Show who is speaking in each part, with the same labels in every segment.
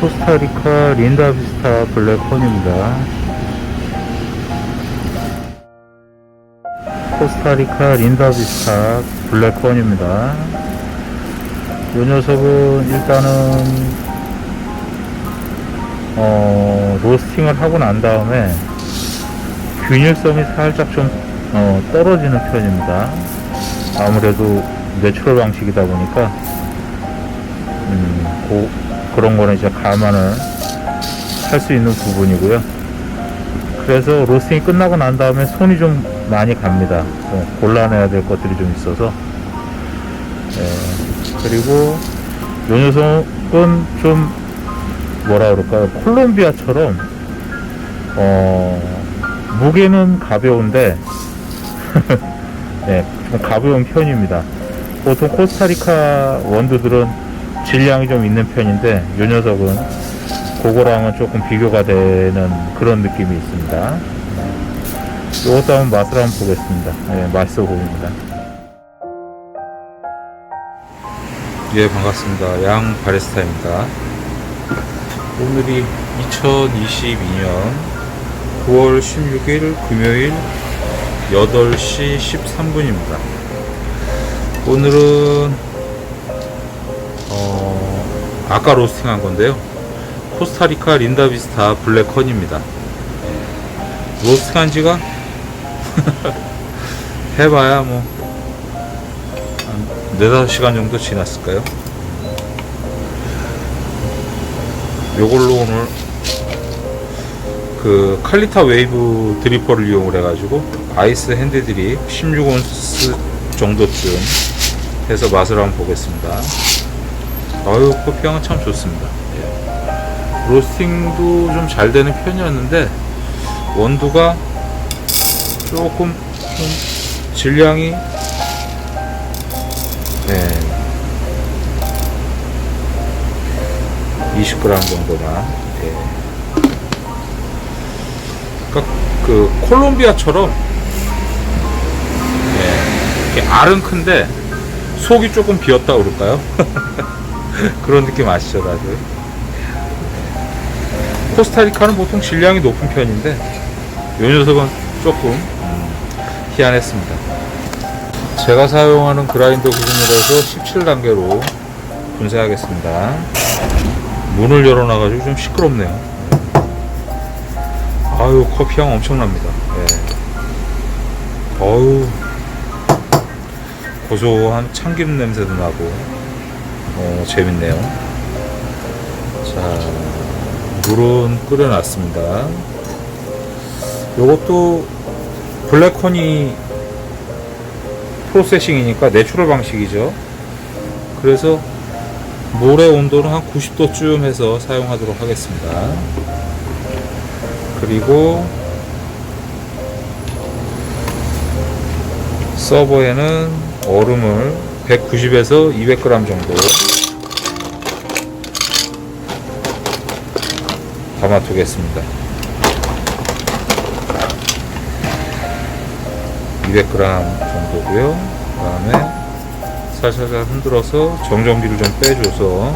Speaker 1: 코스타리카 린다비스타 블랙콘입니다. 코스타리카 린다비스타 블랙콘입니다. 이 녀석은 일단은 로스팅을 하고 난 다음에 균일성이 살짝 좀 떨어지는 편입니다. 아무래도 내추럴 방식이다 보니까 그런 거는 이제 감안을 할 수 있는 부분이고요. 그래서 로스팅이 끝나고 난 다음에 손이 좀 많이 갑니다. 골라내야 될 것들이 좀 있어서. 그리고 이 녀석은 좀 뭐라 그럴까요, 콜롬비아처럼 무게는 가벼운데 네, 좀 가벼운 편입니다. 보통 코스타리카 원두들은 질량이 좀 있는 편인데 이 녀석은 그거랑은 조금 비교가 되는 그런 느낌이 있습니다. 이것도 한번 맛을 한번 보겠습니다. 네, 맛있어 보입니다. 예, 반갑습니다. 양 바리스타입니다. 오늘이 2022년 9월 16일 금요일 8시 13분입니다. 오늘은 아까 로스팅한 건데요. 코스타리카 린다비스타 블랙헌입니다. 로스팅한 지가 해봐야 뭐 한 4-5시간 정도 지났을까요? 요걸로 오늘 그 칼리타 웨이브 드리퍼를 이용을 해가지고 아이스 핸드 드립 16온스 정도쯤 해서 맛을 한번 보겠습니다. 아유, 커피향은 참 좋습니다. 예. 로스팅도 좀 잘 되는 편이었는데 원두가 조금 좀 질량이 20g 정도만. 예. 그러니까 그 콜롬비아처럼 이렇게 알은 큰데 속이 조금 비었다 그럴까요? 그런 느낌 아시죠, 다들? 코스타리카는 보통 질량이 높은 편인데 이 녀석은 조금 희한했습니다. 제가 사용하는 그라인더 기준으로 해서 17단계로 분쇄하겠습니다. 문을 열어놔가지고 좀 시끄럽네요. 아유, 커피향 엄청납니다. 예. 어유, 고소한 참기름 냄새도 나고 재밌네요. 자, 물은 끓여놨습니다. 요것도 블랙허니 프로세싱이니까 내추럴 방식이죠. 그래서 물의 온도는 한 90도쯤 해서 사용하도록 하겠습니다. 그리고 서버에는 얼음을 190에서 200g 정도 담아두겠습니다. 200g 정도고요. 그 다음에 살살 흔들어서 정전기를 좀 빼줘서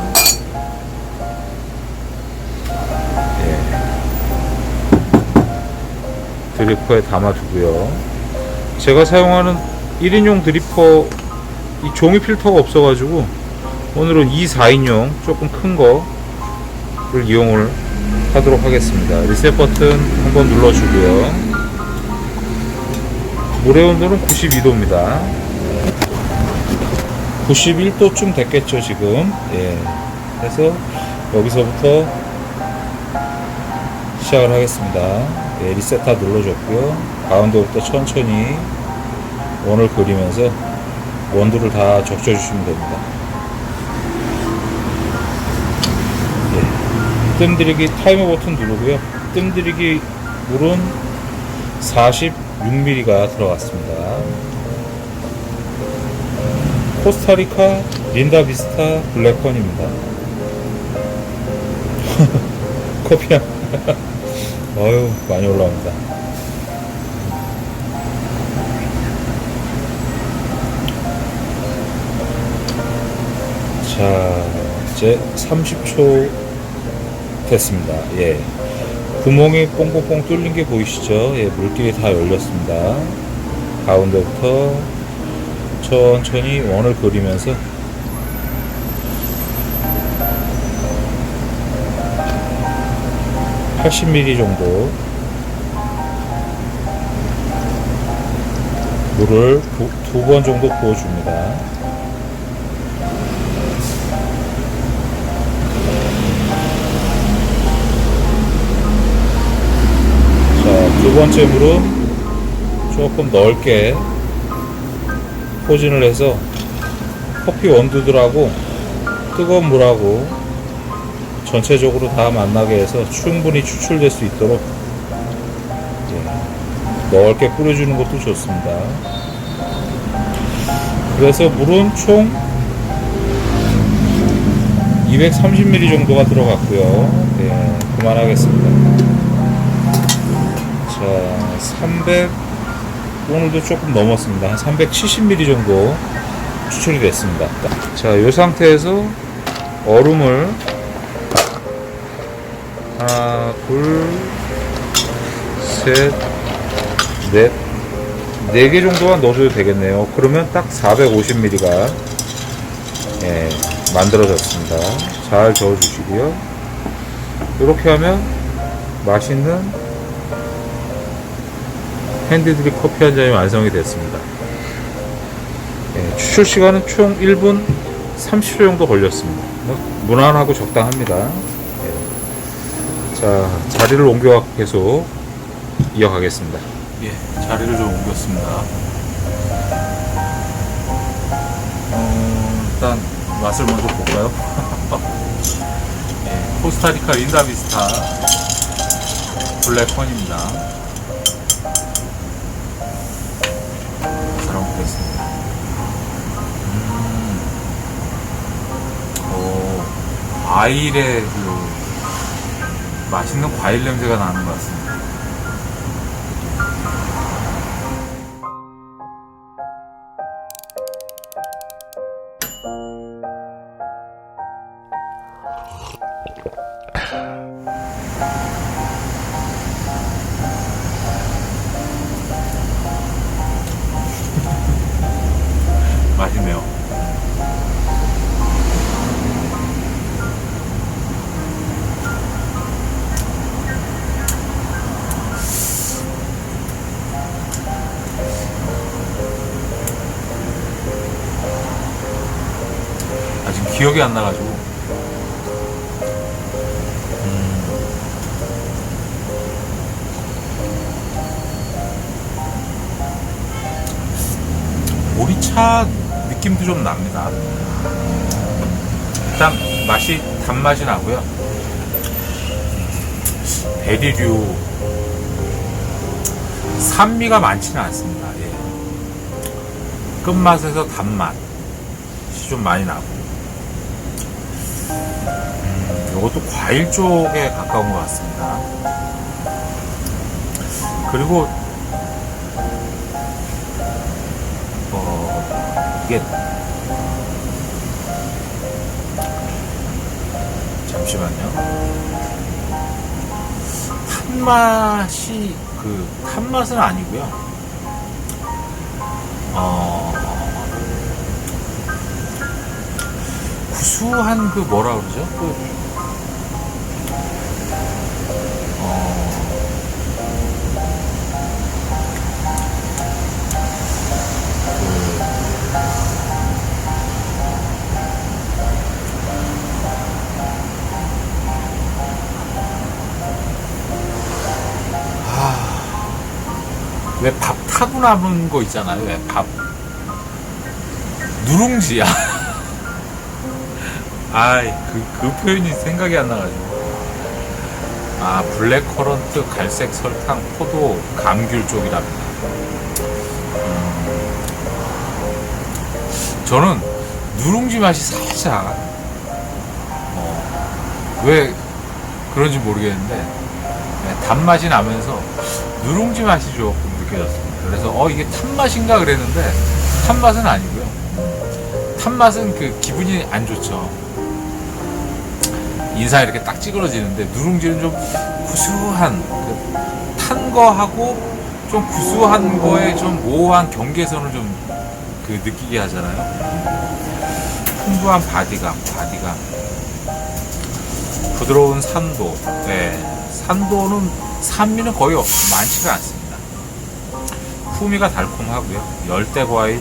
Speaker 1: 드리퍼에 담아두고요. 제가 사용하는 1인용 드리퍼 이 종이 필터가 없어가지고 오늘은 2, 4인용 조금 큰 거를 이용을 하도록 하겠습니다. 리셋 버튼 한번 눌러주고요. 물의 온도는 92도입니다. 91도쯤 됐겠죠, 지금. 예. 그래서 여기서부터 시작을 하겠습니다. 예, 리셋 다 눌러줬고요. 가운데부터 천천히 원을 그리면서 원두를 다 적셔주시면 됩니다. 예. 뜸들이기 타이머 버튼 누르고요. 뜸들이기 물은 46ml가 들어갔습니다. 코스타리카 린다비스타 블랙헌입니다. 커피향 어휴, 많이 올라옵니다. 자, 이제 30초 됐습니다. 예. 구멍이 뽕뽕뽕 뚫린 게 보이시죠? 예, 물길이 다 열렸습니다. 가운데부터 천천히 원을 그리면서 80mm 정도 물을 두 번 정도 부어줍니다. 자, 두 번째 물은 조금 넓게 포진을 해서 커피 원두들하고 뜨거운 물하고 전체적으로 다 만나게 해서 충분히 추출될 수 있도록 넓게 뿌려주는 것도 좋습니다. 그래서 물은 총 230ml 정도가 들어갔고요. 네, 그만하겠습니다. 자, 300, 오늘도 조금 넘었습니다. 한 370ml 정도 추출이 됐습니다. 자, 이 상태에서 얼음을 하나, 둘, 셋, 넷, 4개 정도만 넣어줘도 되겠네요. 그러면 딱 450ml가 예, 만들어졌습니다. 잘 저어주시고요. 이렇게 하면 맛있는 핸드드립 커피 한 잔이 완성이 됐습니다. 예, 추출 시간은 총 1분 30초 정도 걸렸습니다. 무난하고 적당합니다. 예. 자, 자리를 옮겨 계속 이어가겠습니다. 예, 자리를 좀 옮겼습니다. 일단 맛을 먼저 볼까요? 예, 코스타리카 린다비스타 블랙펀입니다. 잘 먹겠습니다. 과일의 그 맛있는 과일 냄새가 나는 것 같습니다. 맛있네요. 지금 기억이 안 나가지고 보리차 느낌도 좀 납니다. 일단 맛이 단맛이 나고요. 베리류 산미가 많지는 않습니다. 예. 끝맛에서 단맛이 좀 많이 나고 이것도 과일 쪽에 가까운 것 같습니다. 그리고 이게 잠시만요. 탄맛이 탄맛은 아니고요. 구수한 뭐라 그러죠? 왜 밥 타고 남은 거 있잖아요. 왜 밥 누룽지야. 그 표현이 생각이 안 나가지고. 블랙커런트, 갈색 설탕, 포도, 감귤 쪽이랍니다. 저는 누룽지 맛이 살짝 왜 그런지 모르겠는데 단맛이 나면서 누룽지 맛이 조금 느껴졌습니다. 그래서 이게 탄맛인가 그랬는데 탄맛은 아니고요. 탄맛은 기분이 안 좋죠.
Speaker 2: 인상이 이렇게 딱 찌그러지는데, 누룽지는 좀 구수한, 탄 거하고 좀 구수한 거에 좀 모호한 경계선을 좀 느끼게 하잖아요. 풍부한 바디감, 부드러운 산도. 네, 산도는 산미는 거의 많지가 않습니다. 풍미가 달콤하고요. 열대 과일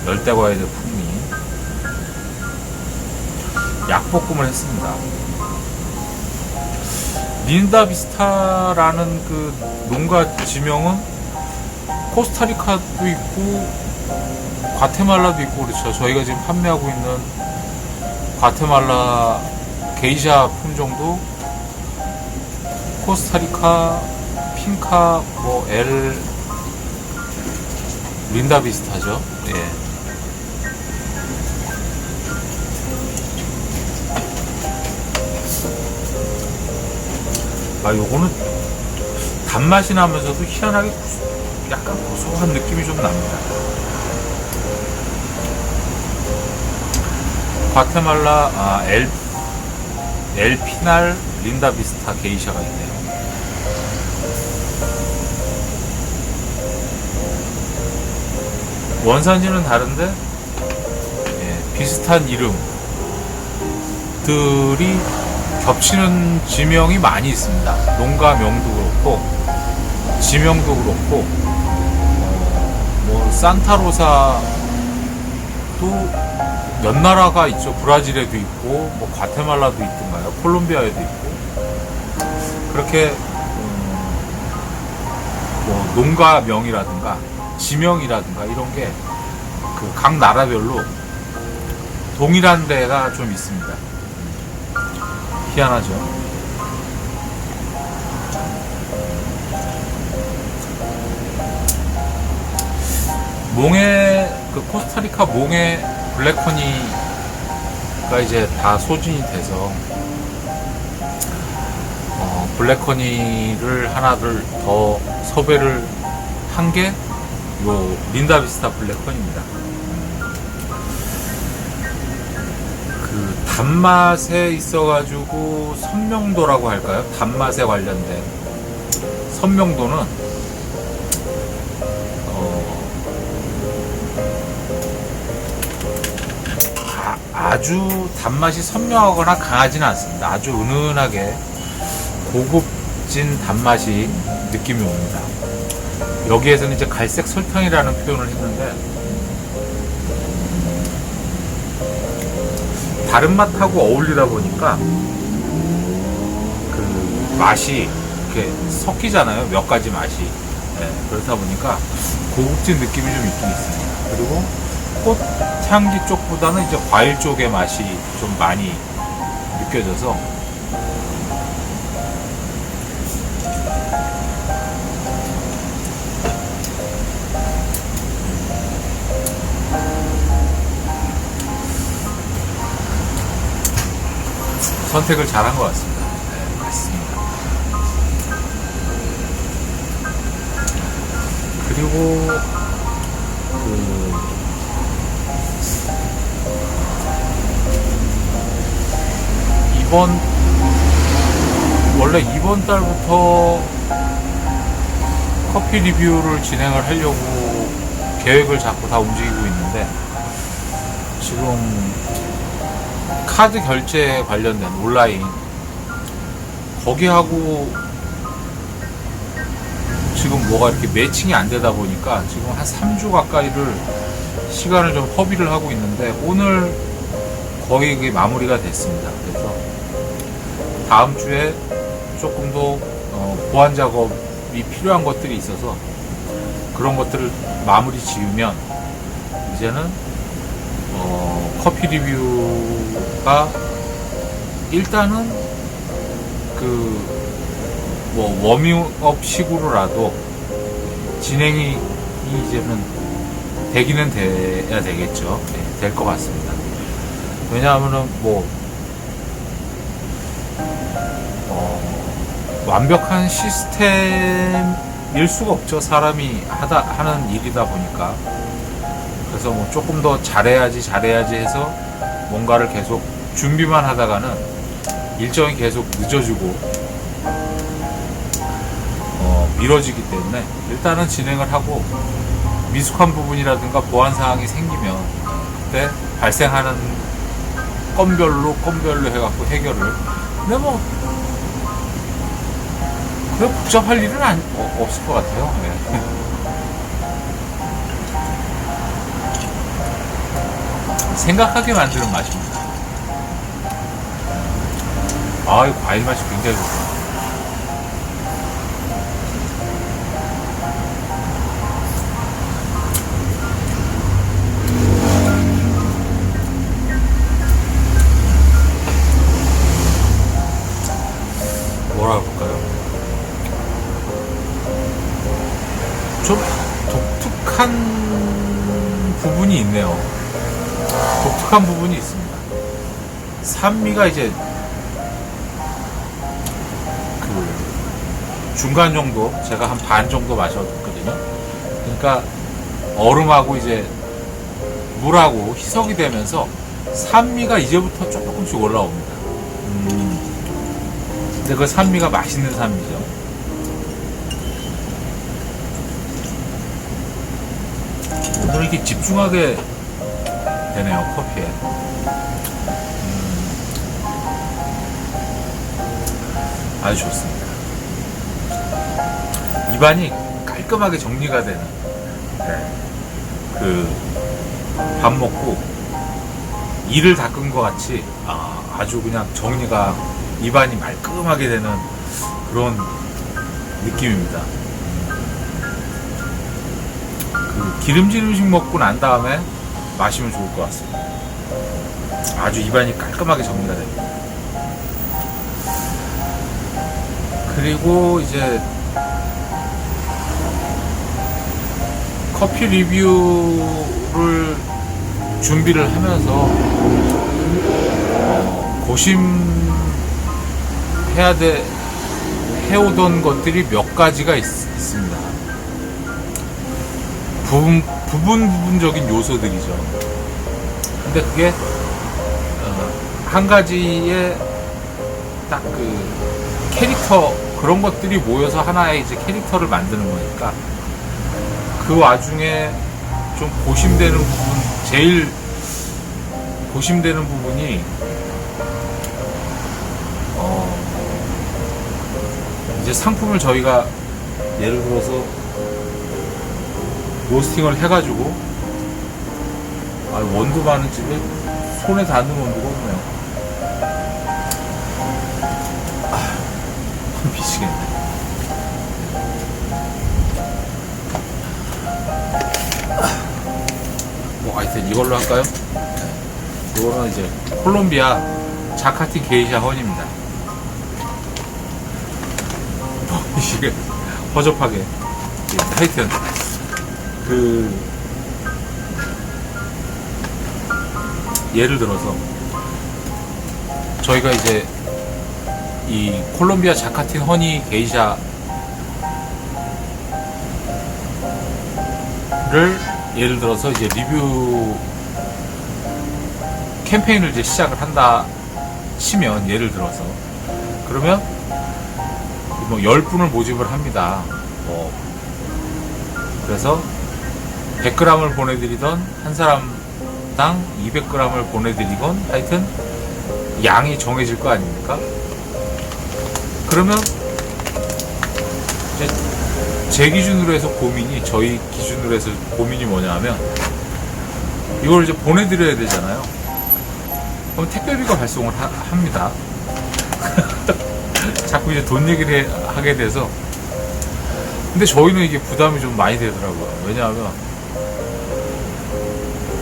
Speaker 2: 풍미. 약볶음을 했습니다. 린다비스타라는 그 농가 지명은 코스타리카도 있고 과테말라도 있고 그렇죠. 저희가 지금 판매하고 있는 과테말라 게이샤 품종도 코스타리카, 핑카, 린다비스타죠. 예. 요거는 단맛이 나면서도 희한하게 약간 고소한 느낌이 좀 납니다. 과테말라 엘피날 린다비스타 게이샤가 있네요. 원산지는 다른데 비슷한 이름들이 겹치는 지명이 많이 있습니다. 농가명도 그렇고 지명도 그렇고 산타로사도 몇 나라가 있죠. 브라질에도 있고 과테말라도 있던가요. 콜롬비아에도 있고 그렇게 농가명이라든가 지명이라든가 이런 게 각 나라별로 동일한 데가 좀 있습니다. 희한하죠. 코스타리카 몽에 블랙허니가 이제 다 소진이 돼서 블랙허니를 하나를 더 섭외를 한 게 요 린다비스타 블랙허니입니다. 단맛에 있어가지고 선명도라고 할까요? 단맛에 관련된 선명도는 아주 단맛이 선명하거나 강하지는 않습니다. 아주 은은하게 고급진 단맛이 느낌이 옵니다. 여기에서는 이제 갈색 설탕이라는 표현을 했는데 다른 맛하고 어울리다 보니까 그 맛이 이렇게 섞이잖아요. 몇 가지 맛이. 그렇다 보니까 고급진 느낌이 좀 있긴 있습니다. 그리고 꽃향기 쪽보다는 이제 과일 쪽의 맛이 좀 많이 느껴져서 선택을 잘한 것 같습니다. 맞습니다. 그리고 원래 이번 달부터 커피 리뷰를 진행을 하려고 계획을 잡고 다 움직이고 있는데 지금 카드 결제에 관련된 온라인 거기하고 지금 뭐가 이렇게 매칭이 안 되다 보니까 지금 한 3주 가까이를 시간을 좀 허비를 하고 있는데 오늘 거의 그게 마무리가 됐습니다. 그래서 다음 주에 조금 더 보완 작업이 필요한 것들이 있어서 그런 것들을 마무리 지으면 이제는 커피 리뷰가 일단은 워밍업 식으로라도 진행이 이제는 되기는 돼야 되겠죠. 될 것 같습니다. 왜냐하면은 완벽한 시스템일 수가 없죠. 사람이 하는 일이다 보니까. 그래서 조금 더 잘해야지 해서 뭔가를 계속 준비만 하다가는 일정이 계속 늦어지고 미뤄지기 때문에 일단은 진행을 하고 미숙한 부분이라든가 보완 사항이 생기면 그때 발생하는 건별로 해갖고 해결을. 근데 뭐 그래 복잡할 일은 없을 것 같아요. 네. 생각하게 만드는 맛입니다. 이 과일 맛이 굉장히 좋다. 뭐라 볼까요? 좀 독특한 부분이 있네요. 독특한 부분이 있습니다. 산미가 이제 그 중간 정도, 제가 한 반 정도 마셨거든요. 그러니까 얼음하고 이제 물하고 희석이 되면서 산미가 이제부터 조금씩 올라옵니다. 근데 그 산미가 맛있는 산미죠. 오늘 이렇게 집중하게 되네요, 커피에. 아주 좋습니다. 입안이 깔끔하게 정리가 되는, 밥 먹고 이를 닦은 것 같이 아주 그냥 정리가, 입안이 말끔하게 되는 그런 느낌입니다. 기름진 음식 먹고 난 다음에 마시면 좋을 것 같습니다. 아주 입안이 깔끔하게 정리가 됩니다. 그리고 이제 커피 리뷰를 준비를 하면서 해오던 것들이 몇 가지가 있습니다. 부분적인 요소들이죠. 근데 그게 한 가지의 딱 캐릭터, 그런 것들이 모여서 하나의 이제 캐릭터를 만드는 거니까, 그 와중에 좀 고심되는 부분, 제일 고심되는 부분이 이제 상품을 저희가 예를 들어서 로스팅을 해가지고, 원두 많은 집에 손에 닿는 원두가 없네요. 미치겠네. 하여튼 이걸로 할까요? 이거는 이제 콜롬비아 자카틴 게이샤 헌입니다. 이게 허접하게. 하여튼 예를 들어서 저희가 이제 이 콜롬비아 자카틴 허니 게이샤를 예를 들어서 이제 리뷰 캠페인을 이제 시작을 한다 치면, 예를 들어서 그러면 뭐 10분을 모집을 합니다. 그래서 100g을 보내드리던 한 사람당 200g을 보내드리건, 하여튼 양이 정해질 거 아닙니까? 그러면 이제 제 기준으로 해서 고민이, 저희 기준으로 해서 고민이 뭐냐 하면, 이걸 이제 보내드려야 되잖아요. 그럼 택배비가 발송을 합니다. 자꾸 이제 돈 얘기를 하게 돼서. 근데 저희는 이게 부담이 좀 많이 되더라고요. 왜냐하면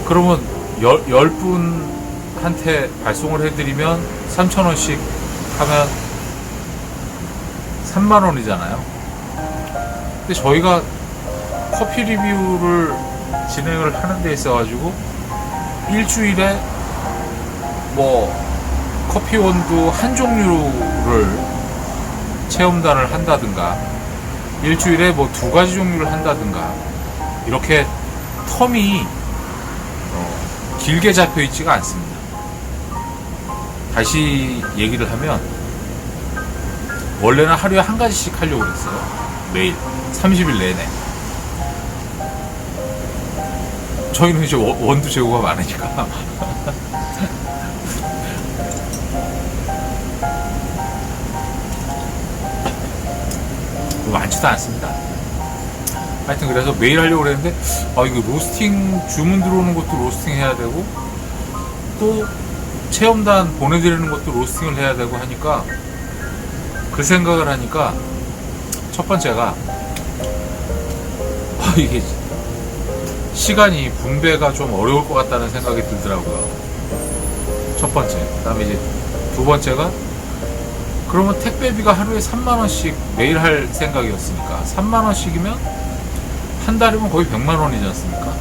Speaker 2: 그러면 10분한테 발송을 해드리면 3,000원씩 하면 30,000원이잖아요. 근데 저희가 커피 리뷰를 진행을 하는 데 있어가지고 일주일에 뭐 커피 원두 한 종류를 체험단을 한다든가, 일주일에 뭐 2가지 종류를 한다든가, 이렇게 텀이 길게 잡혀 있지가 않습니다. 다시 얘기를 하면 원래는 하루에 한 가지씩 하려고 그랬어요. 매일 30일 내내. 저희는 이제 원두 재고가 많으니까 많지도 않습니다. 하여튼 그래서 매일 하려고 그랬는데 이거 로스팅 주문 들어오는 것도 로스팅 해야 되고 또 체험단 보내드리는 것도 로스팅을 해야 되고 하니까 그 생각을 하니까 첫 번째가 이게 시간이 분배가 좀 어려울 것 같다는 생각이 들더라고요. 첫 번째. 그 다음에 이제 두 번째가 그러면 택배비가 하루에 3만원씩 매일 할 생각이었으니까 3만원씩이면 한 달이면 거의 100만원이지 않습니까?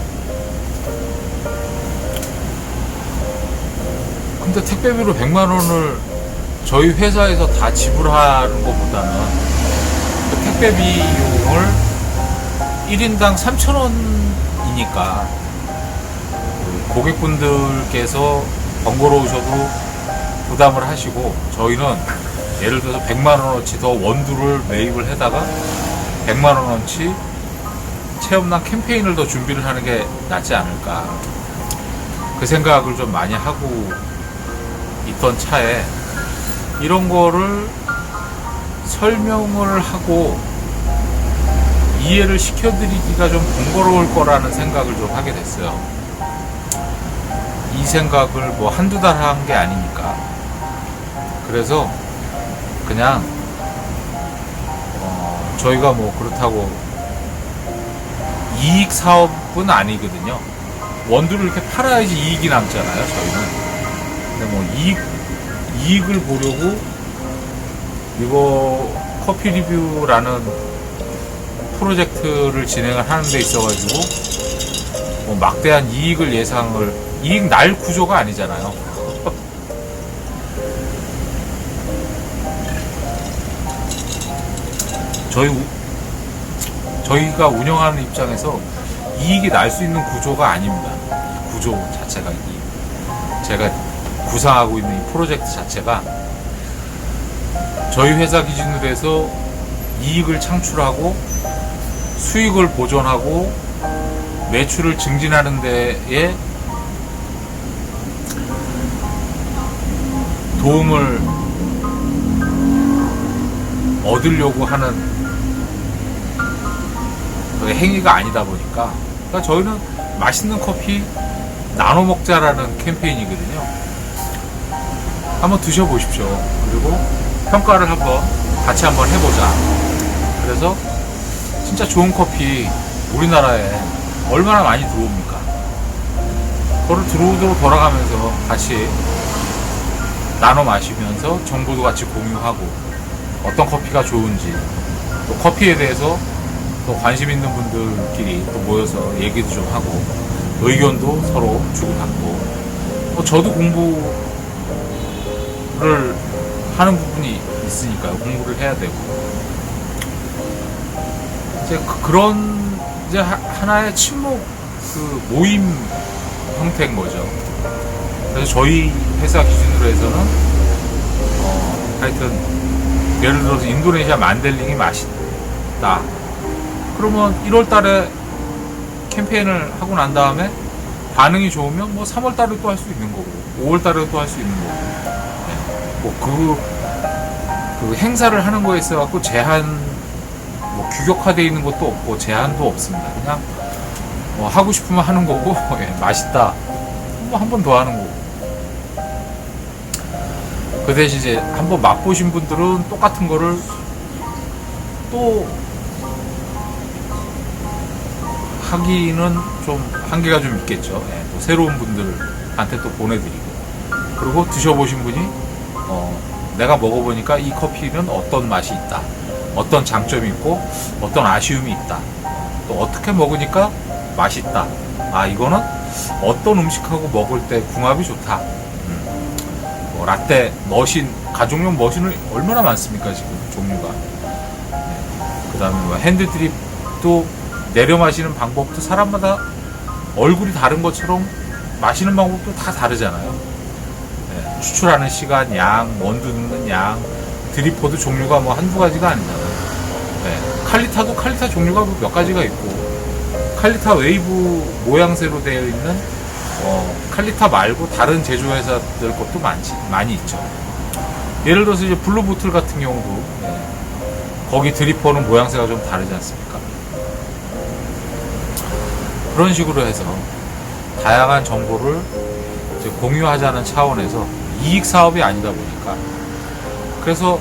Speaker 2: 근데 택배비로 100만원을 저희 회사에서 다 지불하는 것보다는 그 택배 비용을 1인당 3,000원이니까 고객분들께서 번거로우셔도 부담을 하시고 저희는 예를 들어서 100만원어치 더 원두를 매입을 해다가 100만원어치 체험단 캠페인을 더 준비를 하는 게 낫지 않을까 그 생각을 좀 많이 하고 있던 차에 이런 거를 설명을 하고 이해를 시켜드리기가 좀 번거로울 거라는 생각을 좀 하게 됐어요. 이 생각을 뭐 한두 달 한 게 아니니까. 그래서 그냥 저희가 뭐 그렇다고 이익 사업은 아니거든요. 원두를 이렇게 팔아야지 이익이 남잖아요, 저희는. 근데 뭐 이익을 보려고 이거 커피 리뷰라는 프로젝트를 진행을 하는 데 있어가지고 뭐 막대한 이익을 이익 날 구조가 아니잖아요. 저희가 운영하는 입장에서 이익이 날 수 있는 구조가 아닙니다. 구조 자체가 제가 구상하고 있는 이 프로젝트 자체가 저희 회사 기준으로 해서 이익을 창출하고 수익을 보존하고 매출을 증진하는 데에 도움을 얻으려고 하는 행위가 아니다 보니까 그러니까 저희는 맛있는 커피 나눠 먹자라는 캠페인이거든요. 한번 드셔보십시오. 그리고 평가를 같이 한번 해보자. 그래서 진짜 좋은 커피 우리나라에 얼마나 많이 들어옵니까? 그거를 들어오도록 돌아가면서 같이 나눠 마시면서 정보도 같이 공유하고 어떤 커피가 좋은지 또 커피에 대해서 또 관심 있는 분들끼리 또 모여서 얘기도 좀 하고 의견도 서로 주고받고 저도 공부를 하는 부분이 있으니까요. 공부를 해야 되고 이제 그런 이제 하나의 친목 모임 형태인 거죠. 그래서 저희 회사 기준으로 해서는 하여튼 예를 들어서 인도네시아 만델링이 맛있다. 그러면 1월 달에 캠페인을 하고 난 다음에 반응이 좋으면 뭐 3월 달에 또 할 수 있는 거고 5월 달에 또 할 수 있는 거고 뭐 그 행사를 하는 거에 있어 갖고 뭐 규격화되어 있는 것도 없고 제한도 없습니다. 그냥 뭐 하고 싶으면 하는 거고 맛있다 뭐 한 번 더 하는 거고 그 대신 이제 한번 맛보신 분들은 똑같은 거를 또 하기는 좀 한계가 좀 있겠죠. 또 새로운 분들한테 또 보내드리고 그리고 드셔보신 분이 내가 먹어보니까 이 커피는 어떤 맛이 있다, 어떤 장점이 있고 어떤 아쉬움이 있다, 또 어떻게 먹으니까 맛있다, 이거는 어떤 음식하고 먹을 때 궁합이 좋다. 뭐 라떼, 머신, 가정용 머신을 얼마나 많습니까 지금 종류가. 그 다음에 뭐 핸드드립도 내려 마시는 방법도 사람마다 얼굴이 다른 것처럼 마시는 방법도 다 다르잖아요. 추출하는 시간, 양, 원두 넣는 양, 드리퍼도 종류가 뭐 한두 가지가 아니잖아요. 네. 칼리타도 칼리타 종류가 몇 가지가 있고, 칼리타 웨이브 모양새로 되어 있는 칼리타 말고 다른 제조회사들 것도 많이 있죠. 예를 들어서 이제 블루보틀 같은 경우도 거기 드리퍼는 모양새가 좀 다르지 않습니까? 그런 식으로 해서 다양한 정보를 이제 공유하자는 차원에서 이익 사업이 아니다 보니까, 그래서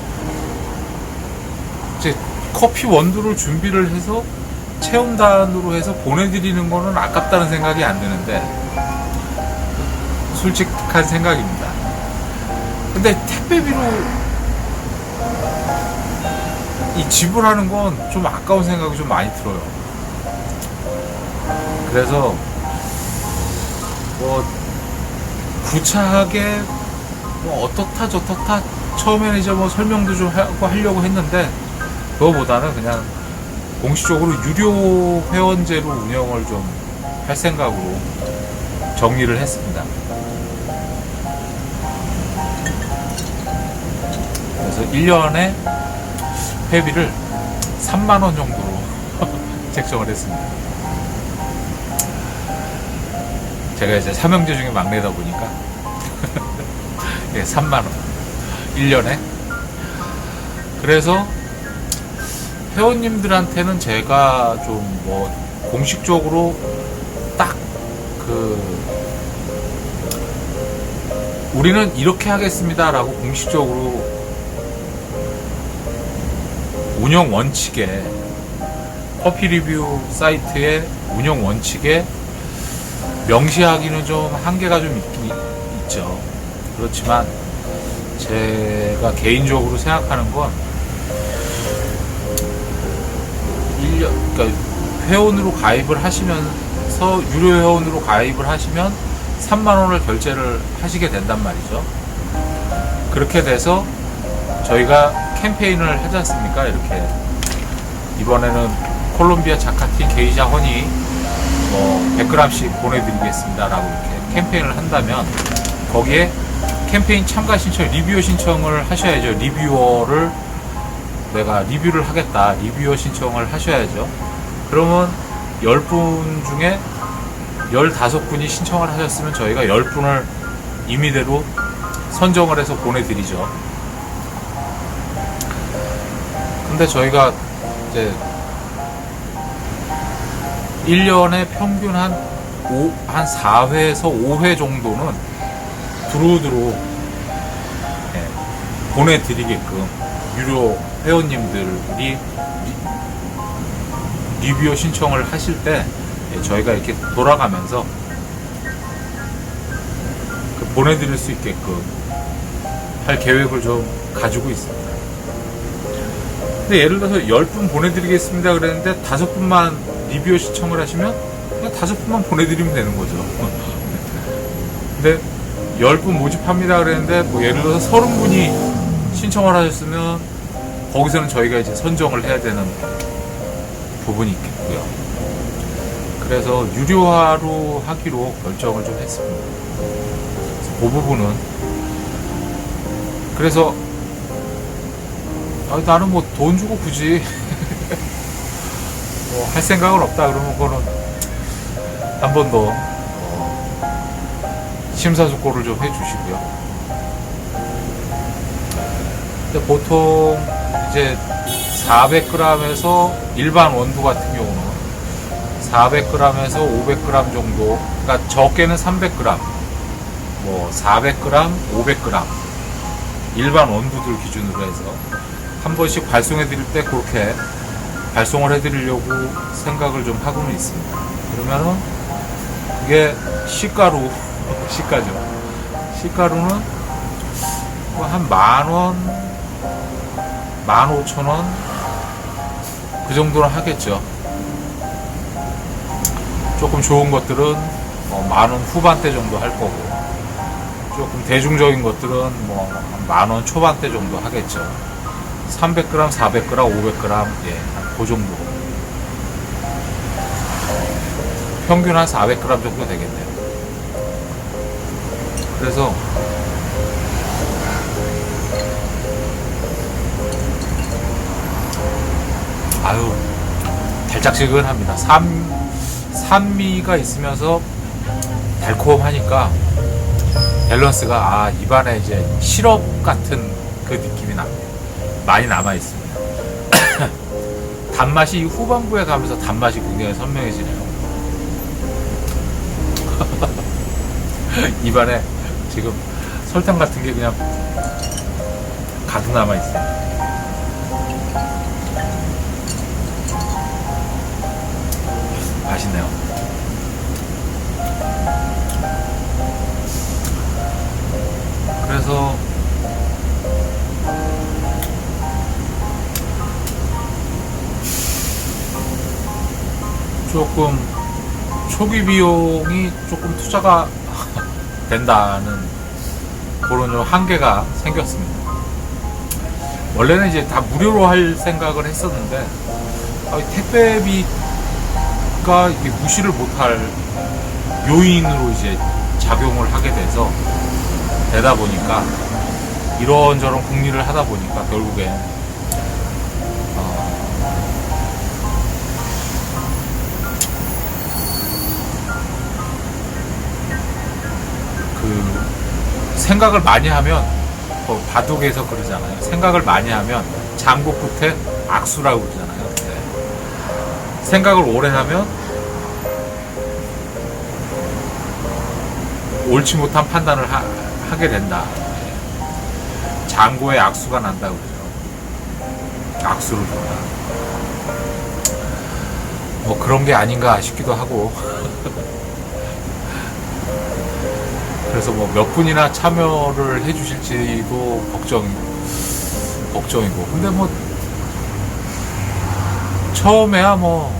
Speaker 2: 이제 커피 원두를 준비를 해서 체험단으로 해서 보내드리는 거는 아깝다는 생각이 안 드는데, 솔직한 생각입니다. 근데 택배비로 이 지불하는 건 좀 아까운 생각이 좀 많이 들어요. 그래서 뭐 구차하게 뭐 어떻다 저떻다 처음에는 이제 뭐 설명도 좀 하고 하려고 했는데, 그거보다는 그냥 공식적으로 유료 회원제로 운영을 좀 할 생각으로 정리를 했습니다. 그래서 1년에 회비를 3만원 정도로 책정을 했습니다. 제가 이제 삼형제 중에 막내다 보니까 예, 3만원 1년에. 그래서 회원님들한테는 제가 좀 뭐 공식적으로 딱 우리는 이렇게 하겠습니다 라고 공식적으로 운영 원칙에, 커피 리뷰 사이트의 운영 원칙에 명시하기는 좀 한계가 좀 있긴 있죠. 그렇지만 제가 개인적으로 생각하는 건 1년, 그러니까 회원으로 가입을 하시면서 유료 회원으로 가입을 하시면 3만원을 결제를 하시게 된단 말이죠. 그렇게 돼서 저희가 캠페인을 하지 않습니까? 이렇게 이번에는 콜롬비아 자카틴 게이샤 허니 뭐 100g씩 보내드리겠습니다 라고 이렇게 캠페인을 한다면, 거기에 캠페인 참가 신청, 리뷰어 신청을 하셔야죠. 리뷰어를 내가 리뷰를 하겠다, 리뷰어 신청을 하셔야죠. 그러면 10분 중에 15분이 신청을 하셨으면 저희가 10분을 임의대로 선정을 해서 보내드리죠. 근데 저희가 이제 1년에 평균 한 4회에서 5회 정도는 두루두루 보내드리게끔 유료 회원님들이 리뷰어 신청을 하실 때 저희가 이렇게 돌아가면서 보내드릴 수 있게끔 할 계획을 좀 가지고 있습니다. 근데 예를 들어서 10분 보내드리겠습니다 그랬는데 5분만 리뷰어 신청을 하시면 그냥 5분만 보내드리면 되는 거죠. 근데 10분 모집합니다 그랬는데 뭐 예를 들어서 30분이 신청을 하셨으면 거기서는 저희가 이제 선정을 해야 되는 부분이 있겠고요. 그래서 유료화로 하기로 결정을 좀 했습니다. 그 부분은 그래서 나는 뭐 돈 주고 굳이 뭐 할 생각은 없다 그러면 그거는 한 번 더 심사숙고를 좀 해주시고요. 근데 보통 이제 400g에서 일반 원두 같은 경우는 400g에서 500g 정도, 그러니까 적게는 300g, 뭐 400g, 500g 일반 원두들 기준으로 해서 한 번씩 발송해 드릴 때 그렇게 발송을 해 드리려고 생각을 좀 하고는 있습니다. 그러면은 그게 시가로 시가죠. 시가로는 뭐 한 10,000원, 15,000원 그 정도는 하겠죠. 조금 좋은 것들은 10,000원 후반대 정도 할 거고, 조금 대중적인 것들은 뭐 10,000원 초반대 정도 하겠죠. 300g, 400g, 500g, 예, 그 정도. 평균 한 400g 정도 되겠네요. 그래서 아유, 달짝지근합니다. 산미가 있으면서 달콤하니까 밸런스가, 입안에 이제 시럽 같은 그 느낌이 납니다. 많이 남아 있습니다. 단맛이 후반부에 가면서 단맛이 굉장히 선명해지네요. 입안에 지금 설탕 같은 게 그냥 가득 남아 있어요. 맛있네요. 그래서 조금 초기 비용이 조금 투자가 된다는 그런 좀 한계가 생겼습니다. 원래는 이제 다 무료로 할 생각을 했었는데 택배비가 무시를 못할 요인으로 이제 작용을 하게 돼서 되다 보니까 이런저런 궁리를 하다 보니까 결국에 그 생각을 많이 하면 바둑에서 그러잖아요. 생각을 많이 하면 장구 끝에 악수라고 그러잖아요. 네. 생각을 오래 하면 옳지 못한 판단을 하게 된다. 장고에 악수가 난다 그러죠. 악수를 준다. 뭐 그런 게 아닌가 싶기도 하고. 그래서 뭐 몇 분이나 참여를 해주실지도 걱정이고. 근데 뭐 처음에야 뭐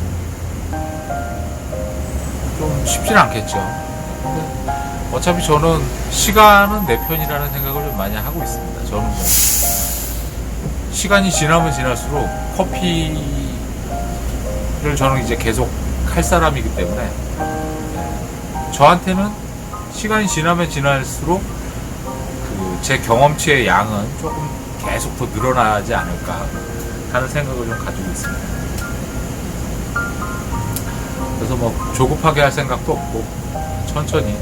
Speaker 2: 좀 쉽진 않겠죠. 근데 어차피 저는 시간은 내 편이라는 생각을 좀 많이 하고 있습니다. 저는 뭐 시간이 지나면 지날수록 커피를 저는 이제 계속 할 사람이기 때문에 저한테는 시간이 지나면 지날수록 제 경험치의 양은 조금 계속 더 늘어나지 않을까 하는 생각을 좀 가지고 있습니다. 그래서 뭐 조급하게 할 생각도 없고 천천히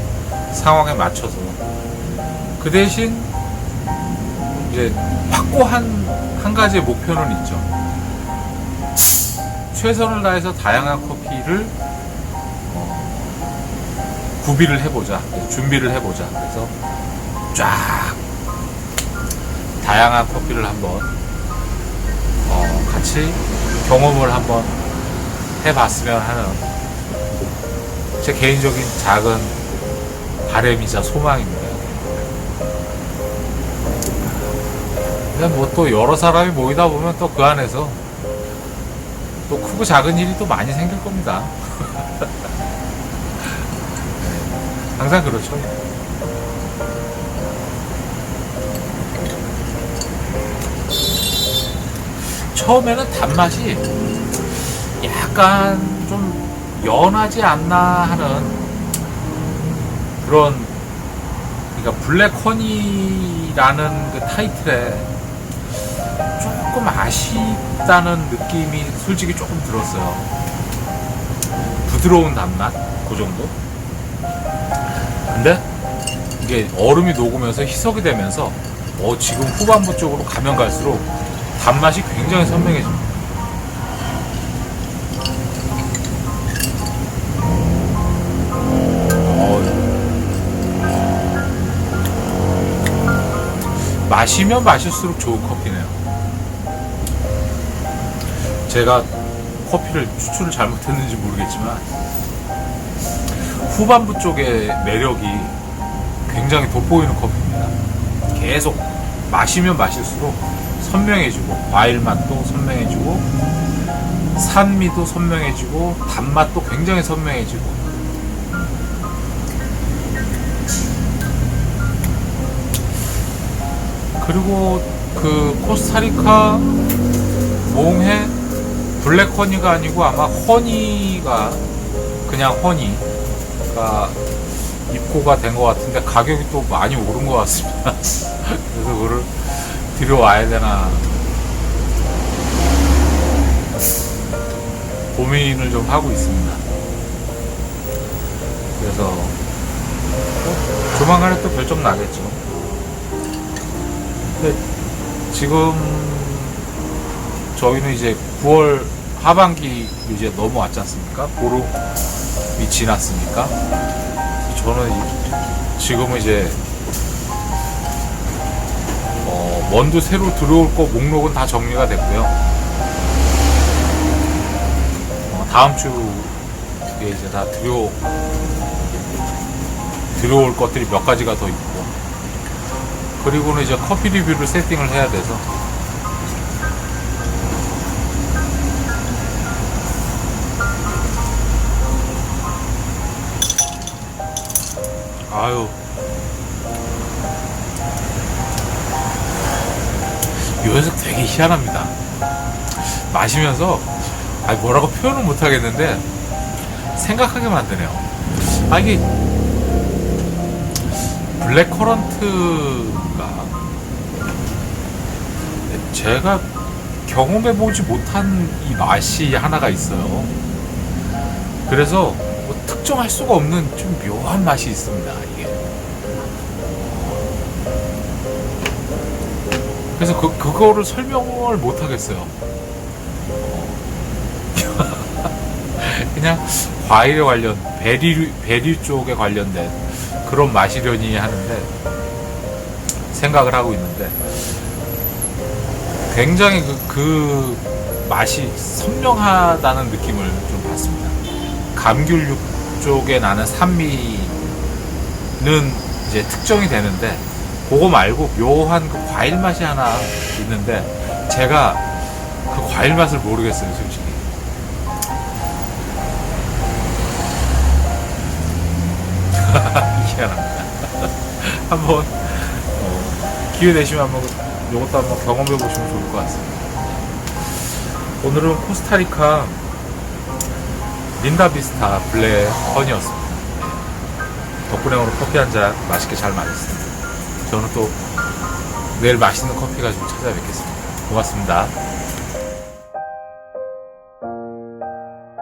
Speaker 2: 상황에 맞춰서 그 대신 이제 확고한 한 가지의 목표는 있죠. 최선을 다해서 다양한 커피를 구비를 해보자, 준비를 해보자. 그래서 쫙 다양한 커피를 한번 같이 경험을 한번 해봤으면 하는 제 개인적인 작은 바람이자 소망입니다. 근데 뭐 또 여러 사람이 모이다 보면 또 그 안에서 또 크고 작은 일이 또 많이 생길 겁니다. 항상 그렇죠. 처음에는 단맛이 약간 좀 연하지 않나 하는 그런, 그러니까 블랙허니라는 그 타이틀에 조금 아쉽다는 느낌이 솔직히 조금 들었어요. 부드러운 단맛 그 정도. 근데 이게 얼음이 녹으면서 희석이 되면서 지금 후반부 쪽으로 가면 갈수록 단맛이 굉장히 선명해집니다. 마시면 마실수록 좋은 커피네요. 제가 커피를 추출을 잘못했는지 모르겠지만 후반부 쪽의 매력이 굉장히 돋보이는 커피입니다. 계속 마시면 마실수록 선명해지고, 과일 맛도 선명해지고, 산미도 선명해지고, 단맛도 굉장히 선명해지고. 그리고 그 코스타리카 몽해 블랙허니가 아니고 아마 허니가, 그냥 허니가 입고가 된 것 같은데 가격이 또 많이 오른 것 같습니다. 그래서 그거를 들여와야 되나. 고민을 좀 하고 있습니다. 그래서 조만간에 또 결정 나겠죠. 근데 지금 저희는 이제 9월 하반기 이제 넘어왔지 않습니까? 보름이 지났으니까 저는 지금은 이제 원두 새로 들어올 거 목록은 다 정리가 됐고요. 다음 주에 이제 다 들어올 것들이 몇 가지가 더 있고, 그리고는 이제 커피 리뷰를 세팅을 해야 돼서 아유, 이 녀석 되게 희한합니다. 마시면서 뭐라고 표현은 못 하겠는데 생각하게 만드네요. 이게 블랙커런트가 제가 경험해보지 못한 이 맛이 하나가 있어요. 그래서 뭐 특정할 수가 없는 좀 묘한 맛이 있습니다, 이게. 그래서 그거를 설명을 못 하겠어요. 그냥 과일에 관련, 베리 쪽에 관련된 그런 맛이려니 하는데, 생각을 하고 있는데, 굉장히 그 맛이 선명하다는 느낌을 좀 받습니다. 감귤육 쪽에 나는 산미는 이제 특정이 되는데, 그거 말고 묘한 그 과일 맛이 하나 있는데, 제가 그 과일 맛을 모르겠어요, 솔직히. 희한합니다. 한번 기회 되시면 한번 이것도 한번 경험해 보시면 좋을 것 같습니다. 오늘은 코스타리카 린다비스타 블랙 허니였습니다. 덕분에 오늘 커피 한 잔 맛있게 잘 마셨습니다. 저는 또 내일 맛있는 커피 가지고 찾아뵙겠습니다. 고맙습니다.